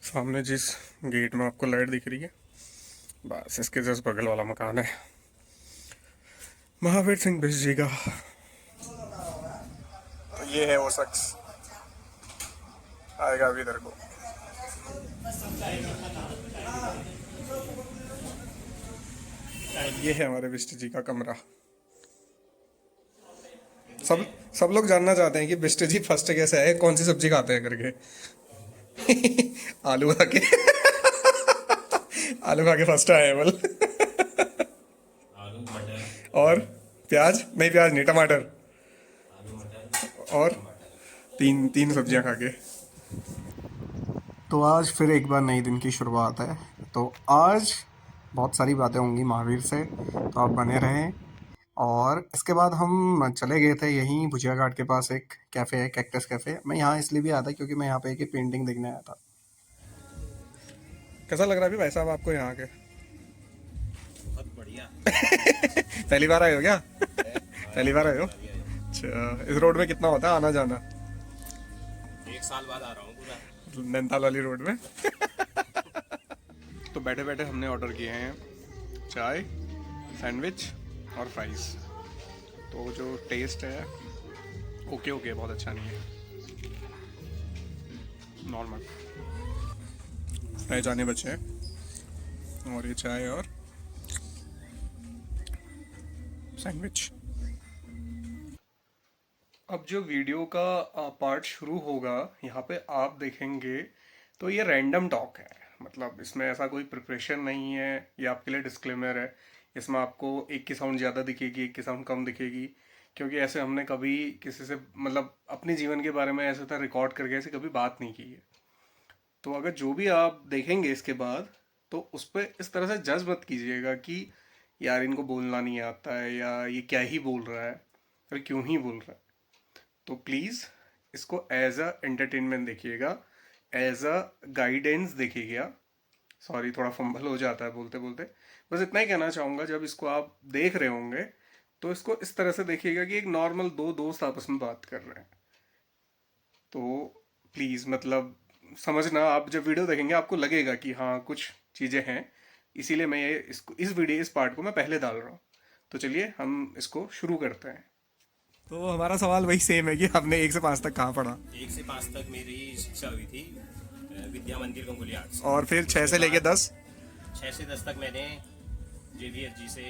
सामने जिस गेट में आपको लाइट दिख रही है, बस इसके जस्ट बगल वाला मकान है महावीर सिंह बिष्ट जी का। तो ये है वो शख्स, आएगा अभी इधर को। ये है हमारे बिष्ट जी का कमरा। सब सब लोग जानना चाहते हैं कि बिष्ट जी फर्स्ट कैसे आए, कौन सी सब्जी खाते हैं करके। आलू खा के आलू खा के फर्स्ट आए हैं बोल। आलू मटर। और प्याज नहीं, प्याज नहीं, टमाटर। आलू मटर और टमाटर। तीन तीन सब्जियां खा के। तो आज फिर एक बार नई दिन की शुरुआत है। तो आज बहुत सारी बातें होंगी महावीर से, तो आप बने रहें। और इसके बाद हम चले गए थे यहीं भुजिया घाट के पास, एक कैफ़े है कैक्टस कैफ़े। मैं यहाँ इसलिए भी आया था क्योंकि मैं यहाँ पे एक पेंटिंग देखने आया था। कैसा लग रहा है अभी भाई साहब आपको यहाँ के? बहुत बढ़िया। पहली बार आए हो क्या? पहली बार आए हो? अच्छा, इस रोड में कितना होता है आना जाना? 1 साल बाद आ रहा हूँ पूरा। नैनीताल वाली रोड में। तो बैठे बैठे हमने ऑर्डर किए हैं चाय, सैंडविच और फ्राइज। तो जो टेस्ट है ओके ओके, बहुत अच्छा नहीं है, नॉर्मल। फ्राइज आने बचे हैं और ये चाय और सैंडविच। अब जो वीडियो का पार्ट शुरू होगा यहाँ पे आप देखेंगे, तो ये रैंडम टॉक है। मतलब इसमें ऐसा कोई प्रिपरेशन नहीं है, ये आपके लिए डिस्क्लेमर है। इसमें आपको एक की साउंड ज़्यादा दिखेगी, एक की साउंड कम दिखेगी, क्योंकि ऐसे हमने कभी किसी से मतलब अपने जीवन के बारे में ऐसे तरह रिकॉर्ड करके ऐसे कभी बात नहीं की है। तो अगर जो भी आप देखेंगे इसके बाद, तो उस पर इस तरह से जज मत कीजिएगा कि यार इनको बोलना नहीं आता है या ये क्या ही बोल रहा है और क्यों ही बोल रहा है। तो प्लीज़ इसको एज अ एंटरटेनमेंट देखिएगा, एज अ गाइडेंस देखिएगा। सॉरी, थोड़ा फंबल हो जाता है बोलते बोलते। बस इतना ही कहना चाहूँगा, जब इसको आप देख रहे होंगे तो इसको इस तरह से देखिएगा कि एक नॉर्मल दो दोस्त आपस में बात कर रहे हैं। तो प्लीज़ मतलब समझना, आप जब वीडियो देखेंगे आपको लगेगा कि हाँ कुछ चीज़ें हैं, इसीलिए मैं ये इसको इस पार्ट को मैं पहले डाल रहा हूँ। तो चलिए हम इसको शुरू करते हैं। तो हमारा सवाल वही सेम है कि आपने 1 से 5 तक कहाँ पढ़ा? 1 से 5 तक मेरी शिक्षा हुई थी विद्या मंदिर गंगोली आर्ट्स। और फिर 6 उसके से लेके बाद 10 6 से 10 तक मैंने JVFG से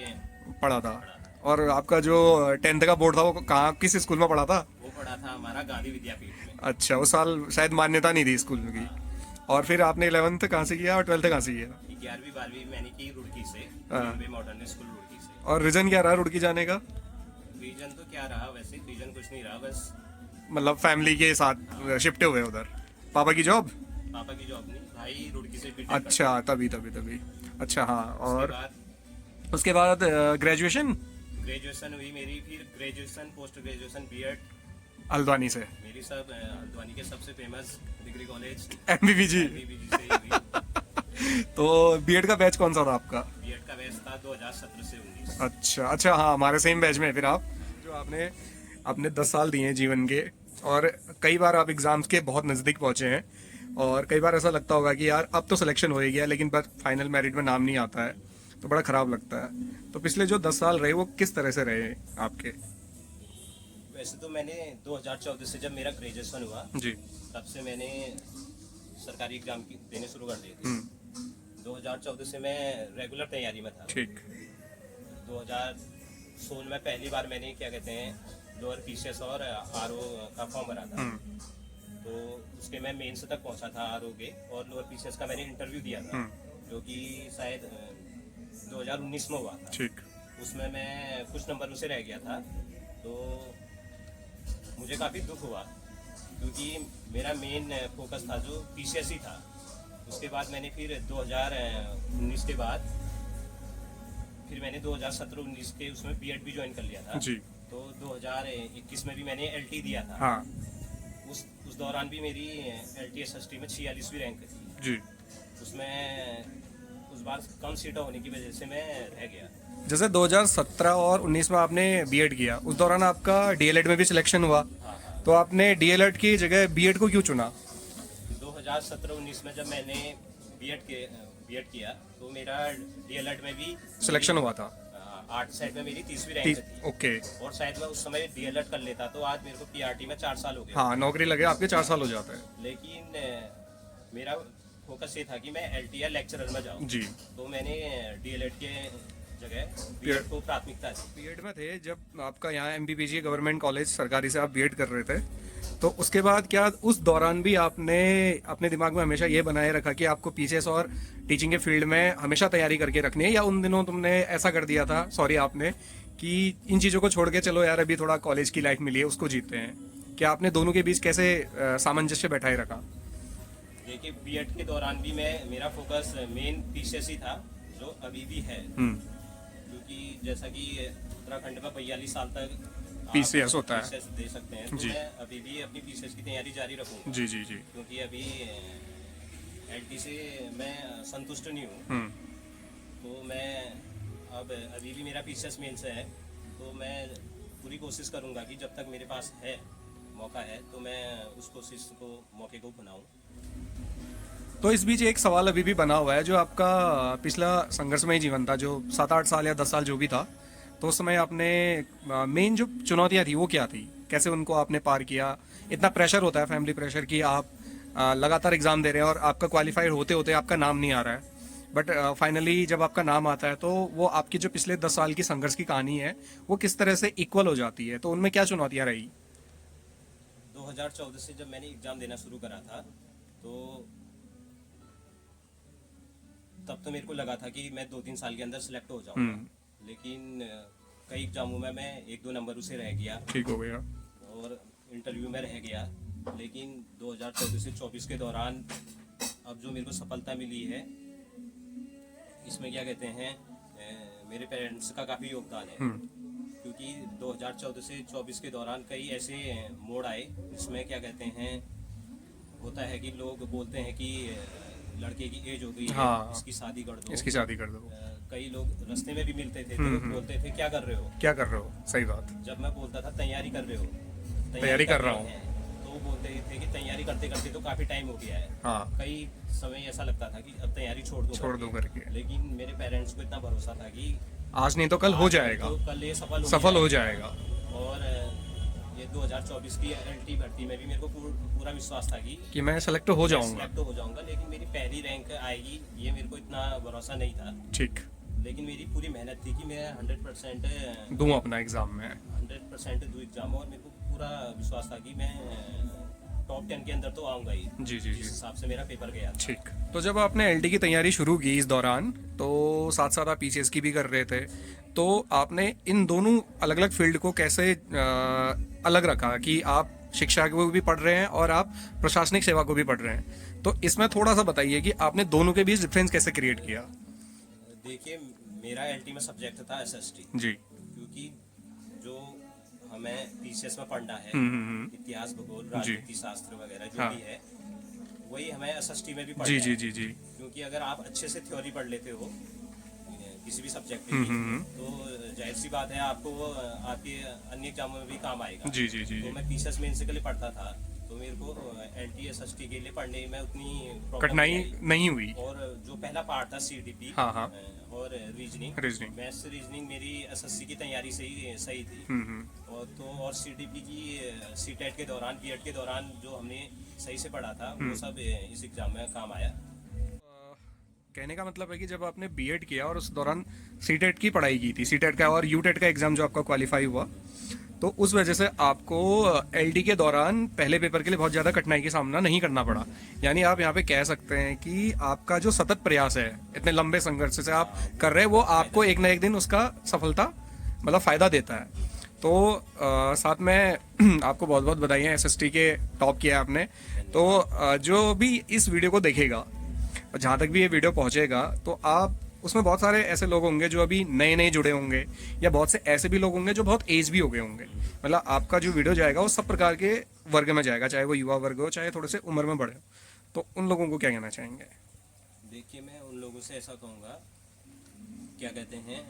पढ़ा था। पढ़ा था। और आपका जो 10th का बोर्ड था वो कहाँ, किस स्कूल में पढ़ा था? वो पढ़ा था हमारा गांधी विद्यापीठ में। अच्छा, उस साल शायद मान्यता नहीं थी स्कूल की। हाँ। और फिर आपने 11th कहाँ से किया और 12th कहाँ से किया? 11वीं 12वीं मैंने की रुड़की से, हाँ। बॉम्बे मॉडर्न स्कूल रुड़की से। और रीजन क्या रहा रुड़की जाने का? रीजन तो क्या रहा, वैसे रीजन कुछ नहीं रहा, बस मतलब फैमिली के साथ शिफ्ट हुए उधर, पापा की जॉब? पापा की जॉब नहीं, भाई रुड़की से बीटेक करता अच्छा, तभी तभी तभी। अच्छा हाँ। है। उसके और बाद उसके बाद ग्रेजुएशन ग्रेजुएशन हुई मेरी, फिर graduation post graduation B Ed Haldwani से, मेरी सब हल्द्वानी के सबसे famous degree college MBBG। MBBG से ही हुई। तो बीएड का बैच कौन सा था आपका? बीएड का बैच था 2017 से 19। अच्छा अच्छा, हाँ हमारे सेम बैच में। फिर आप जो आपने अपने 10 साल दिए हैं जीवन के, और कई बार आप एग्ज़ाम्स के बहुत नज़दीक पहुँचे हैं, और कई बार ऐसा लगता होगा कि यार अब तो सिलेक्शन हो ही गया, लेकिन बस फाइनल मेरिट में नाम नहीं आता है, तो बड़ा ख़राब लगता है। तो पिछले जो 10 साल रहे वो किस तरह से रहे आपके? वैसे तो मैंने 2014 से जब मेरा ग्रेजुएशन हुआ, जी। तब से मैंने सरकारी एग्जाम देने शुरू कर दिए थे। 2014 से मैं रेगुलर तैयारी में था। ठीक। 2016 में पहली बार मैंने क्या कहते हैं लोअर पीसीएस और आरओ का फॉर्म भरा था। तो उसके मैं मेंस तक पहुंचा था आरओ के, और लोअर पीसीएस का मैंने इंटरव्यू दिया था, जो कि शायद 2019 में हुआ था। ठीक। उसमें मैं कुछ नंबर से रह गया था, तो मुझे काफ़ी दुख हुआ, क्योंकि मेरा मेन फोकस था जो पीसीएस ही था। उसके बाद मैंने फिर 2019 के बाद फिर मैंने 2017-19 के उसमें बीएड भी ज्वाइन कर लिया था। जी। तो 2021 में भी मैंने एलटी दिया था। हाँ। उस दौरान भी मेरी एलटी एसएसटी में 46वीं रैंक थी। जी। उसमें उस बार कम सीटें होने की वजह से मैं रह गया। जैसे 2017 और 19 में आपने बीएड किया, उस दौरान आपका डीएलएड में भी सिलेक्शन हुआ, हाँ हाँ। तो आपने डीएलएड की जगह बीएड को क्यों चुना? 2017-19 में जब मैंने बीएड किया तो मेरा डीएलएड में भी सिलेक्शन हुआ था। आर्ट साइड में मेरी 30वीं रैंक थी। ओके। और शायद मैं उस समय डीएलएड कर लेता तो आज मेरे को पीआरटी में 4 साल हो गए। हाँ, नौकरी लगे आपके 4 साल हो जाते हैं। लेकिन मेरा फोकस ये था कि मैं एलटीआर लेक्चरर में जाऊँ जी। तो मैंने डीएलएड के जगह बीएड को प्राथमिकता दी। बीएड में थे जब आपका यहाँ एमबीबीजी गवर्नमेंट कॉलेज सरकारी से आप बीएड कर रहे थे, तो उसके बाद क्या उस दौरान भी आपने अपने दिमाग में हमेशा ये बनाए रखा कि आपको पीसीएस और टीचिंग के फील्ड में हमेशा तैयारी करके रखनी है, या उन दिनों तुमने ऐसा कर दिया था, सॉरी आपने, कि इन चीज़ों को छोड़ के चलो यार अभी थोड़ा कॉलेज की लाइफ मिली है उसको जीते हैं? क्या आपने दोनों के बीच कैसे सामंजस्य बैठाए रखा? देखिए बीएड के दौरान भी मेरा फोकस मेन पीसीएस ही था, जो अभी भी है। क्योंकि जैसा कि उत्तराखंड में 42 साल तक पीसीएस होता है, पीसीएस दे सकते हैं, तो जी। मैं अभी भी अपनी पीसीएस की तैयारी जारी रखूंगा। जी जी जी। क्योंकि अभी एलटी से मैं संतुष्ट नहीं हूँ। तो मैं अब अभी भी मेरा पीसीएस मेन से है, तो मैं पूरी कोशिश करूंगा कि जब तक मेरे पास है मौका है तो मैं उस कोशिश को मौके को बनाऊं। तो इस बीच एक सवाल अभी भी बना हुआ है, जो आपका पिछला संघर्षमय जीवन था, जो 7-8 साल या 10 साल जो भी था, तो उस समय आपने मेन जो चुनौतियां थी वो क्या थी, कैसे उनको आपने पार किया? इतना प्रेशर होता है, फैमिली प्रेशर, कि आप लगातार एग्जाम दे रहे हैं और आपका क्वालिफाइड होते होते आपका नाम नहीं आ रहा है, बट फाइनली जब आपका नाम आता है तो वो आपकी जो पिछले 10 साल की संघर्ष की कहानी है वो किस तरह से इक्वल हो जाती है, तो उनमें क्या चुनौतियां रही? 2014 से जब मैंने एग्जाम देना शुरू करा था तो तब तो मेरे को लगा था कि मैं 2-3 साल के अंदर सिलेक्ट हो जाऊंगा, लेकिन कई एग्जामों में मैं 1-2 नंबर से रह गया। ठीक हो गया। और इंटरव्यू में रह गया। लेकिन 2014 से 24 के दौरान अब जो मेरे को सफलता मिली है, इसमें क्या कहते हैं, मेरे पेरेंट्स का काफ़ी योगदान है। क्योंकि 2014 से 24 के दौरान कई ऐसे मोड़ आए जिसमें क्या कहते हैं, होता है कि लोग बोलते हैं कि लड़के की एज हो गई है, हाँ, इसकी शादी कर दो, इसकी शादी कर दो। कई लोग रास्ते में भी मिलते थे तो बोलते थे क्या कर रहे हो, क्या कर रहे हो? सही बात। जब मैं बोलता था तैयारी कर रहे हो, तैयारी कर रहा हूँ, तो वो बोलते थे कि तैयारी करते करते तो काफी टाइम हो गया है। हाँ, कई समय ऐसा लगता था कि अब तैयारी छोड़ दो करके। लेकिन मेरे पेरेंट्स को इतना भरोसा था कि आज नहीं तो कल हो जाएगा, तो कल ये सफल हो जाएगा। और ये 2024 की एलटी भर्ती में भी मेरे को पूरा विश्वास था कि मैं सेलेक्ट हो जाऊंगा। सेलेक्ट हो जाऊंगा, लेकिन मेरी पहली रैंक आएगी ये मेरे को इतना भरोसा नहीं था। ठीक। लेकिन मेरी पूरी मेहनत थी कि मैं 100% दूं अपना एग्जाम में, 100% दूं एग्जाम, और मेरे को पूरा विश्वास था कि मैं टॉप 10 के अंदर तो आऊंगा ही। जी जी जी। जिस हिसाब से मेरा पेपर गया। ठीक। तो जब आपने एलटी की तैयारी शुरू की इस दौरान, तो साथ साथ आप पीसीएस की भी कर रहे थे, तो आपने इन दोनों अलग अलग फील्ड को कैसे अलग रखा कि आप शिक्षा को भी पढ़ रहे हैं और आप प्रशासनिक सेवा को भी पढ़ रहे हैं? तो इसमें थोड़ा सा बताइए कि आपने दोनों के बीच डिफरेंस कैसे क्रिएट किया? देखिए मेरा एलटी में सब्जेक्ट था एसएसटी जी। क्योंकि जो हमें पीसीएस में पढ़ना है, इतिहास, भूगोल, राजनीति शास्त्र वगैरह जो भी है, वही हमें एसएसटी में भी पढ़ना है। जी जी जी। क्योंकि अगर आप अच्छे से थ्योरी पढ़ लेते हो किसी भी सब्जेक्ट में, तो जाहिर सी बात है आपको आपके अन्य एग्जामों में भी काम आएगा। जी जी जी। तो मैं पीसीएस मेंस के लिए पढ़ता था, तो मेरे को एलटी एसएसटी के लिए पढ़ने में उतनी कठिनाई नहीं हुई। और जो पहला पार्ट था सीडीपी, हाँ हाँ, और रीजनिंग, मैथ्स रीजनिंग मेरी एसएससी की तैयारी से ही सही थी। और सीडीपी की सीटेट के दौरान, बीएड के दौरान जो हमने सही से पढ़ा था वो सब इस एग्जाम में काम आया। कहने का मतलब है कि जब आपने बीएड किया और उस दौरान सीटेट की पढ़ाई की थी, सीटेट का और यूटेट का एग्जाम जो आपका क्वालिफाई हुआ, तो उस वजह से आपको एलडी के दौरान पहले पेपर के लिए बहुत ज़्यादा कठिनाई का सामना नहीं करना पड़ा। यानी आप यहाँ पे कह सकते हैं कि आपका जो सतत प्रयास है, इतने लंबे संघर्ष से आप कर रहे हैं, वो आपको एक ना एक दिन उसका सफलता मतलब फ़ायदा देता है। तो साथ में आपको बहुत बहुत बधाई, एसएसटी के टॉप किया आपने। तो जो भी इस वीडियो को देखेगा, जहाँ तक भी ये वीडियो पहुँचेगा, तो आप उसमें बहुत सारे ऐसे लोग होंगे जो अभी नए नए जुड़े होंगे, या बहुत से ऐसे भी लोग होंगे जो बहुत एज भी हो गए होंगे। मतलब आपका जो वीडियो जाएगा वो सब प्रकार के वर्ग में जाएगा, चाहे वो युवा वर्ग हो, चाहे थोड़े से उम्र में बड़े हो। तो उन लोगों को क्या कहना चाहेंगे? देखिए मैं उन लोगों से ऐसा कहूँगा, क्या कहते हैं,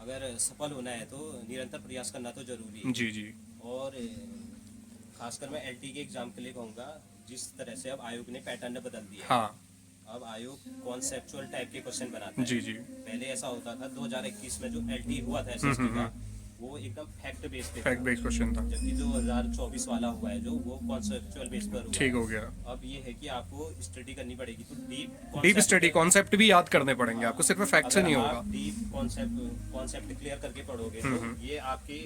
अगर सफल होना है तो निरंतर प्रयास करना तो जरूरी है। जी जी। और खासकर मैं एलटी के एग्ज़ाम के लिए कहूँगा, जिस तरह से अब आयोग ने पैटर्न बदल दिया है। हाँ अब आयोग कॉन्सेप्चुअल टाइप के क्वेश्चन बनाता है। जी जी। पहले ऐसा होता था 2021 में जो एलटी हुआ था एसएसटी का, वो एकदम फैक्ट बेस पे था। फैक्ट बेस्ड क्वेश्चन था, जबकि 2024 वाला हुआ है जो, वो कॉन्सेप्चुअल बेस पर हुआ ठीक है। हो गया। अब ये है कि आपको स्टडी करनी पड़ेगी, तो डीप स्टडी, कॉन्सेप्ट भी याद करने पड़ेंगे आपको, सिर्फ फैक्ट से नहीं होगा। डीप कॉन्सेप्ट क्लियर करके पढ़ोगे तो ये आपके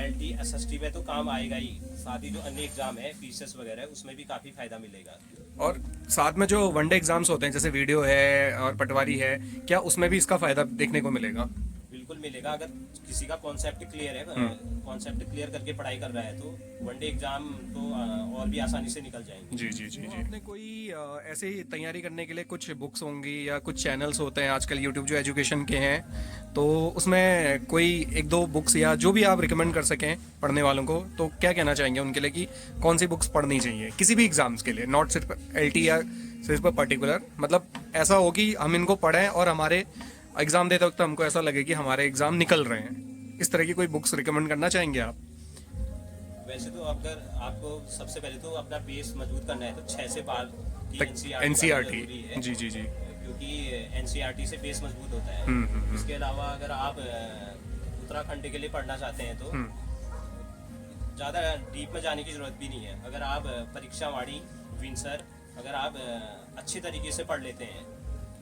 एलटी एसएसटी में तो काम आएगा ही, साथ ही जो अन्य एग्जाम है पीसीएस वगैरह, उसमें भी काफी फायदा मिलेगा। और साथ में जो वनडे एग्जाम्स होते हैं जैसे वीडियो है और पटवारी है, क्या उसमें भी इसका फायदा देखने को मिलेगा? बिल्कुल मिलेगा। अगर किसी का कॉन्सेप्ट क्लियर है, कॉन्सेप्ट क्लियर करके पढ़ाई कर रहा है, तो वनडे एग्जाम तो और भी आसानी से निकल जाएंगे। जी जी जी जी। आपने कोई ऐसे ही तैयारी करने के लिए कुछ बुक्स होंगी या कुछ चैनल्स होते हैं आजकल यूट्यूब जो एजुकेशन के हैं, तो उसमें कोई एक दो बुक्स या जो भी आप रिकमेंड कर सकें पढ़ने वालों को, तो क्या कहना चाहेंगे उनके लिए कि कौन सी बुक्स पढ़नी चाहिए किसी भी एग्जाम्स के लिए, नॉट सिर्फ एलटी या सिर्फ पर्टिकुलर, मतलब ऐसा हो कि हम इनको पढ़ें और हमारे एग्जाम देते वक्त हमको ऐसा लगे कि हमारे एग्जाम निकल रहे हैं। इस तरह की कोई बुक्स रिकमेंड करना चाहेंगे आप? वैसे तो अगर आपको सबसे पहले तो अपना बेस मजबूत करना है, तो 6 से 12 की एनसीईआरटी, जरूरी है। जी जी जी। क्योंकि एनसीईआरटी से बेस मजबूत होता है। इसके अलावा अगर आप उत्तराखंड के लिए पढ़ना चाहते हैं, तो ज़्यादा डीप में जाने की जरूरत भी नहीं है। अगर आप परीक्षावाणी, विंसर, अगर आप अच्छे तरीके से पढ़ लेते हैं,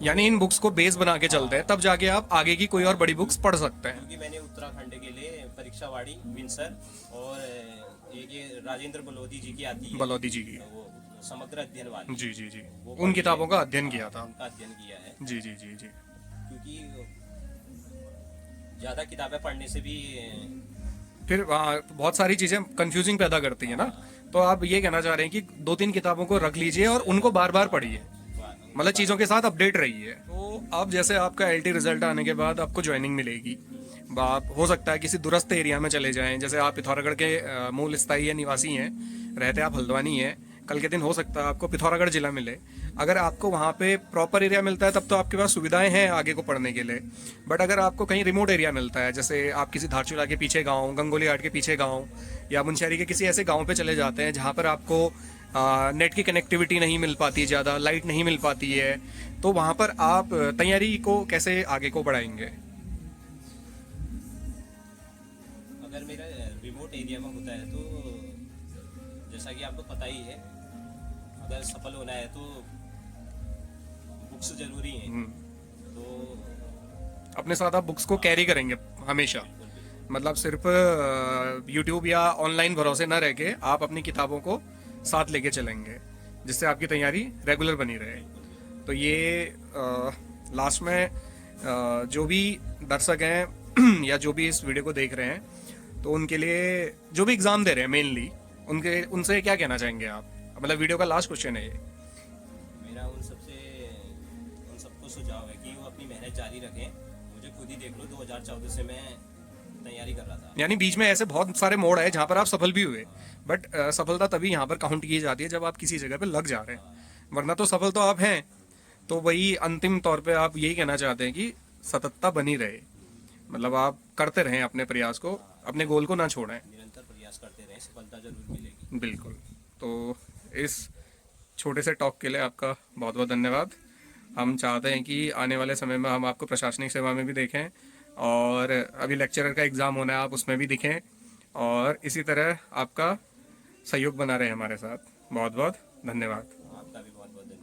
यानी इन बुक्स को बेस बना के चलते हैं, तब जाके आप आगे की कोई और बड़ी बुक्स पढ़ सकते हैं। क्योंकि मैंने उत्तराखंड के लिए परीक्षावाणी, विंसर और एक ये राजेंद्र बलोदी जी की आती है, बलौदी जी की, वो समग्र अध्ययन वाली, जी जी जी, वो उन किताबों का अध्ययन किया था। उनका अध्ययन किया है। जी जी जी जी। क्योंकि ज़्यादा किताबें पढ़ने से भी फिर बहुत सारी चीजें कंफ्यूजिंग पैदा करती है ना, तो आप ये कहना चाह रहे हैं कि दो तीन किताबों को रख लीजिए और उनको बार बार पढ़िए, मतलब चीज़ों के साथ अपडेट रहिए। तो अब जैसे आपका एलटी रिजल्ट आने के बाद आपको ज्वाइनिंग मिलेगी, आप हो सकता है किसी दूरस्थ एरिया में चले जाएं, जैसे आप पिथौरागढ़ के मूल स्थायी निवासी हैं, रहते आप हल्द्वानी हैं, कल के दिन हो सकता है आपको पिथौरागढ़ जिला मिले। अगर आपको वहाँ पे प्रॉपर एरिया मिलता है तब तो आपके पास सुविधाएं हैं आगे को पढ़ने के लिए, बट अगर आपको कहीं रिमोट एरिया मिलता है, जैसे आप किसी धारचूला के पीछे गाँव, गंगोली घाट के पीछे गाँव, या मुनस्यारी के किसी ऐसे गाँव पे चले जाते हैं जहाँ पर आपको नेट की कनेक्टिविटी नहीं मिल पाती, ज़्यादा लाइट नहीं मिल पाती है, तो वहाँ पर आप तैयारी को कैसे आगे को बढ़ाएंगे? अगर मेरा रिमोट एरिया में होता है, तो जैसा कि आपको पता ही है, अगर सफल होना है तो बुक्स जरूरी हैं। तो अपने साथ आप बुक्स को कैरी करेंगे हमेशा, मतलब सिर्फ यूट्यूब या ऑनलाइन भरोसे ना रह के आप अपनी किताबों को साथ लेके चलेंगे, जिससे आपकी तैयारी रेगुलर बनी रहे। तो ये लास्ट में जो भी दर्शक हैं या जो भी इस वीडियो को देख रहे हैं, तो उनके लिए जो भी एग्ज़ाम दे रहे हैं मेनली, उनसे क्या कहना चाहेंगे आप? मतलब वीडियो का लास्ट क्वेश्चन है ये। मेरा उन सबको सुझाव है कि वो अपनी मेहनत जारी रखें। मुझे खुद ही देख लो, 2014 से मैं तैयारी कर रहा था। यानी बीच में ऐसे बहुत सारे मोड़ है जहाँ पर आप सफल भी हुए, बट सफलता तभी यहाँ पर काउंट की जाती है जब आप किसी जगह पे लग जा रहे हैं, वरना तो सफल तो आप हैं। तो वही अंतिम तौर पे आप यही कहना चाहते हैं कि सततता बनी रहे, मतलब आप करते रहें अपने प्रयास को, अपने गोल को ना छोड़ें, निरंतर प्रयास करते रहें, सफलता जरूर मिलेगी। बिल्कुल। तो इस छोटे से टॉक के लिए आपका बहुत बहुत धन्यवाद। हम चाहते हैं कि आने वाले समय में हम आपको प्रशासनिक सेवा में भी देखें, और अभी लेक्चरर का एग्ज़ाम होना है, आप उसमें भी दिखें, और इसी तरह आपका सहयोग बना रहे हमारे साथ। बहुत बहुत धन्यवाद। आपका भी बहुत बहुत धन्यवाद।